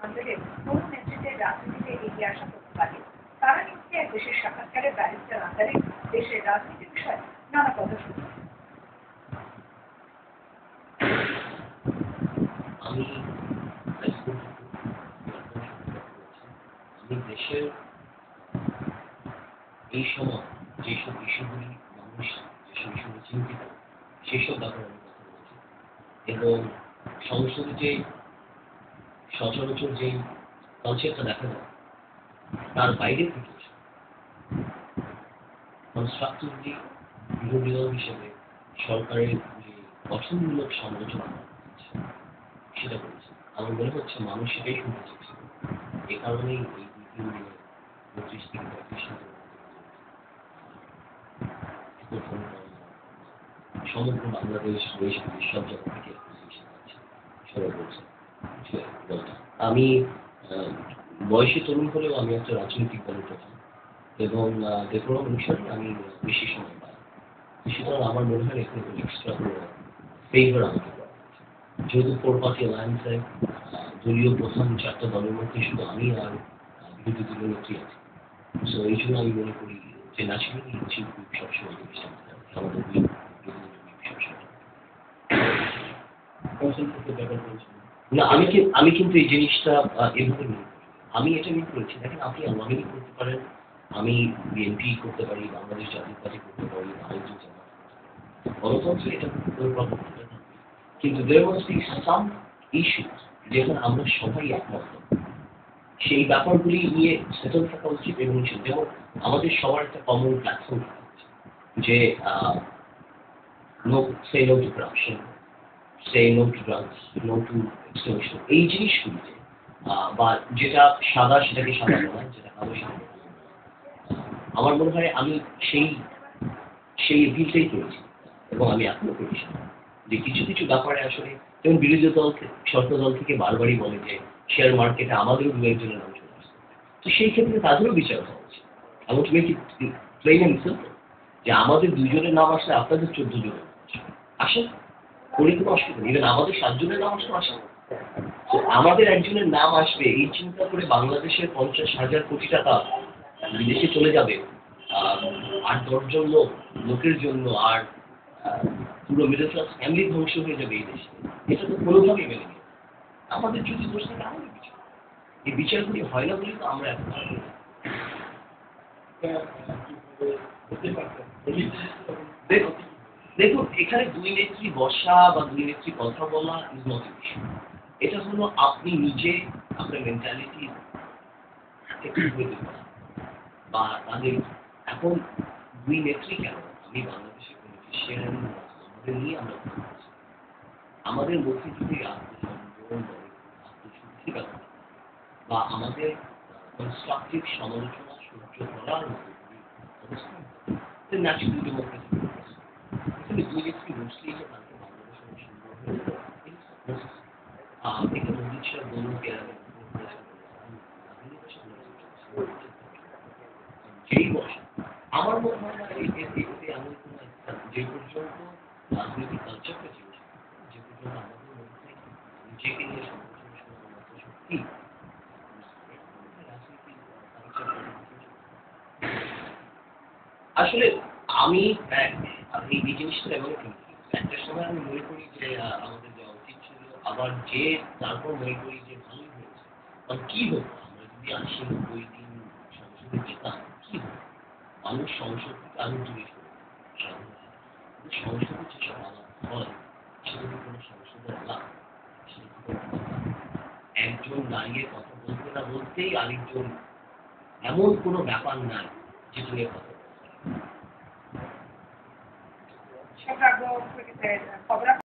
অঞ্চলে তরুণ নেতৃত্বের রাজনীতিতে এগিয়ে আসা করতে পারে। তারা কিন্তু এক দেশের সাক্ষাৎকারে ব্যারিস্টার আকারে দেশের রাজনীতি বিষয়ে নানা কথা শুনছেন। আমি আমি দেশের এই সময় যেসব ইস্যুগুলি মানুষ যেসব ইস্যুগুলি চিন্তিত সেসব ব্যাপারে আমি কথা বলছি এবং সংসদে যে সচরাচর যে কনসেপ্টটা দেখা যায় তার বাইরে থেকে কনস্ট্রাকটিভলি বিরোধী দল হিসেবে সরকারের যে গঠনমূলক সমালোচনা সেটা করেছে। আমার মনে হচ্ছে মানুষ সেটাই শুনতে চাইছে। এ কারণেই এই ২-৩ দিনে ২৫ থেকে ৩৫ সমগ্র বাংলাদেশ দেশ বিদেশ সব জায়গা থেকে সবাই বলছে। আমি বয়সে তরুণ হলেও আমি একটা রাজনৈতিক দলের প্রধান এবং ডেকোরাম অনুসারে আমি বেশি সময় পাই। সুতরাং আমার মনে হয় এখানে কোনো এক্সট্রা কোনো ফেভার আমাকে করা যেহেতু 4 পার্টি অ্যালায়েন্সে দলীয় প্রধান ৪টা দলের মধ্যে শুধু আমি আর বিরোধী দলীয় নেত্রী আছি। সো এই জন্য আমি মনে করি যে ন্যাচুরালি চিফ হুইপ সবসময় আমাদের না আমি কিন্তু এই জিনিসটা এভাবে মনে করি। আমি এটা মনে করেছি দেখেন আপনি আওয়ামী লীগ করতে পারেন, আমি বিএনপি করতে পারি, বাংলাদেশ জাতীয় পার্টি করতে পারি, ভারতীয় জামাত গণতন্ত্রে এটা কোনো প্রবলেম থাকবে না। কিন্তু there must be some issues যেখানে আমরা সবাই একমত সেই ব্যাপারগুলি নিয়ে সেটেল থাকা উচিত এবং যেমন আমাদের সবার একটা কমন প্ল্যাটফর্ম থাকা উচিত যে say no to corruption, say no to drugs, no to extortion এই জিনিসগুলিতে বা যেটা সাদা সেটাকে সাদা বলা, যেটা কালো সেটাকে কালো বলা। আমার মনে হয় আমি সেই অ্যাপিলটাই করেছি এবং আমি এখনো করেছি যে কিছু কিছু ব্যাপারে আসলে যেমন বিরোধী দল সরকার দল থেকে বারবারই বলে যে শেয়ার মার্কেটে আমাদেরও দু একজনের নাম চলে আসছে। তো সেই ক্ষেত্রে তাদেরও বিচার হওয়া উচিত। এমন তুমি কি প্লেন এন্ড সিম্পল যে আমাদের দুজনের নাম আসলে আপনাদের 14 জনের আসে করে কোনো অসুবিধা নেই। ইভেন আমাদের 7 জনের নাম আসলে আসে তো আমাদের একজনের নাম আসবে এই চিন্তা করে বাংলাদেশের 50,000 কোটি টাকা বিদেশে চলে যাবে 8-10 জন লোকের জন্য আর পুরো মিডল ক্লাস ফ্যামিলি ধ্বংস হয়ে যাবে এই দেশে। এটা তো কোনোভাবেই মেনে নেই। আমাদের যদি দোষ থাকে আমাদের বিচার এই বিচারগুলি হয় না বলেই তো আমরা এত দেখুন এখানে দুই নেত্রী বসা বা দুই নেত্রী কথা বলা ইজ নট ইস্যু। এটা হলো আপনি নিজে আপনার মেন্টালিটি বা তাদের এখন দুই নেত্রী কেন আমি বাংলাদেশের কোনো খ্রিস্টান আমাদের নিয়ে আমরা আমাদের মধ্যে যদি আত্মসংযম আত্মশুদ্ধি বা আমাদের কনস্ট্রাকটিভ সমালোচনা সহ্য করার মতো অবস্থান ন্যাচুরালি ডেমোক্রেসি এখানে দুই নেত্রী বসলেই যে তাকে বাংলাদেশের সুন্দর হয়ে এটা মন্দির সাহেব বলুন কেরালা যেই বসে আমার মনে হয় না এতে এমন কোনো একটা যে পর্যন্ত রাজনৈতিক কালচারটা চেঞ্জ যে পর্যন্ত আমাদের মধ্যে নিজেকে নিয়ে সমালোচনা শোনার সত্যি আসলে আমি এই জিনিসটা এমন একটা সময় আমি মনে করি যে আমাদের যাওয়া উচিত ছিল আবার যে তারপর মনে করি যে ভালোই হয়েছে কারণ কি হতো আমরা যদি 80-90 দিন সংসদে যেতাম কি হতো মানুষ সংসদ থেকে আরো দূরে সংসদে যেসব আলাপ হয় সেগুলো কোনো সংসদের আলাপ একজন দাঁড়িয়ে কথা বলতে না বলতেই আরেকজন এমন কোনো ব্যাপার নাই যেটা নিয়ে কথা খবরা